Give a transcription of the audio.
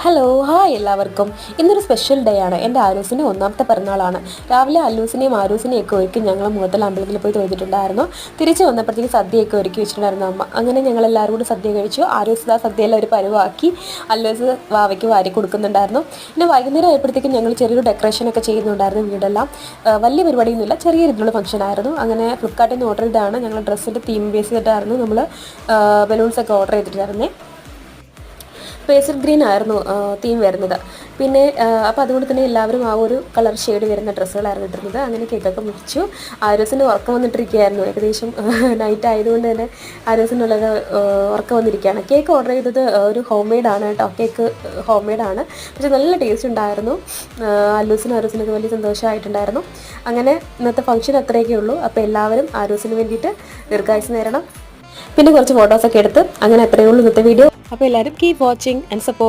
Hello hi എല്ലാവർക്കും. ഇന്നൊരു special day ആണ്. എൻ്റെ ആരൂസിൻ്റെ ഒന്നാമത്തെ പിറന്നാളാണ്. രാവിലെ അല്ലൂസിനെയും ആരൂസിനെയും ഒക്കെ ഒരുക്കി ഞങ്ങൾ മുഖത്തല അമ്പലത്തിൽ പോയി തൊഴുതിട്ടുണ്ടായിരുന്നു. തിരിച്ച് വന്നപ്പോഴത്തേക്ക് സദ്യയൊക്കെ ഒരുക്കി വെച്ചിട്ടുണ്ടായിരുന്നു അമ്മ. അങ്ങനെ ഞങ്ങൾ എല്ലാവരും കൂടി സദ്യ കഴിച്ചു. ആരൂസ് ആ സദ്യയെല്ലാം ഒരു പരുവാക്കി അല്ലൂസ് വാവയ്ക്ക് വാരി കൊടുക്കുന്നുണ്ടായിരുന്നു. പിന്നെ വൈകുന്നേരം ആയപ്പോഴത്തേക്കും ഞങ്ങൾ ചെറിയൊരു ഡെക്കറേഷനൊക്കെ ചെയ്യുന്നുണ്ടായിരുന്നു വീടെല്ലാം. വലിയ പരിപാടിയൊന്നുമില്ല, ചെറിയ രീതിയിലുള്ള ഫംഗ്ഷൻ ആയിരുന്നു. അങ്ങനെ ഫ്ലിപ്കാർട്ടിൽ നിന്ന് ഓർഡർ ചെയ്താണ്. ഞങ്ങൾ ഡ്രസ്സിൻ്റെ തീം ബേസ് ചെയ്തിട്ടായിരുന്നു നമ്മൾ ബലൂൺസൊക്കെ ഓർഡർ ചെയ്തിട്ടുണ്ടായിരുന്നേ. പേസൽ ഗ്രീൻ ആയിരുന്നു തീം വരുന്നത്. പിന്നെ അപ്പോൾ അതുകൊണ്ട് തന്നെ എല്ലാവരും ആ ഒരു കളർ ഷെയ്ഡ് വരുന്ന ഡ്രസ്സുകളായിരുന്നു ഇട്ടിരുന്നത്. അങ്ങനെ കേക്കൊക്കെ മുറിച്ചു. ആരൂസിന് ഉറക്കം വന്നിട്ടിരിക്കുകയായിരുന്നു. ഏകദേശം നൈറ്റ് ആയതുകൊണ്ട് തന്നെ ആരൂസിനുള്ളത് ഉറക്കം വന്നിരിക്കുകയാണ്. കേക്ക് ഓർഡർ ചെയ്തത് ഒരു ഹോം മെയ്ഡാണ് കേട്ടോ. കേക്ക് ഹോം മെയ്ഡാണ്, പക്ഷെ നല്ല ടേസ്റ്റ് ഉണ്ടായിരുന്നു. ആരൂസിനൊക്കെ വലിയ സന്തോഷമായിട്ടുണ്ടായിരുന്നു. അങ്ങനെ ഇന്നത്തെ ഫംഗ്ഷൻ അത്രയൊക്കെ ഉള്ളൂ. അപ്പോൾ എല്ലാവരും ആരൂസിന് വേണ്ടിയിട്ട് ദീർഘായുസ്സ് നേരണം. പിന്നെ കുറച്ച് ഫോട്ടോസൊക്കെ എടുത്ത് അങ്ങനെ അത്രയേ ഉള്ളൂ ഇന്നത്തെ വീഡിയോ. അപ്പോൾ എല്ലാവരും കീപ് വാച്ചിങ് ആൻഡ് സപ്പോർട്ട്.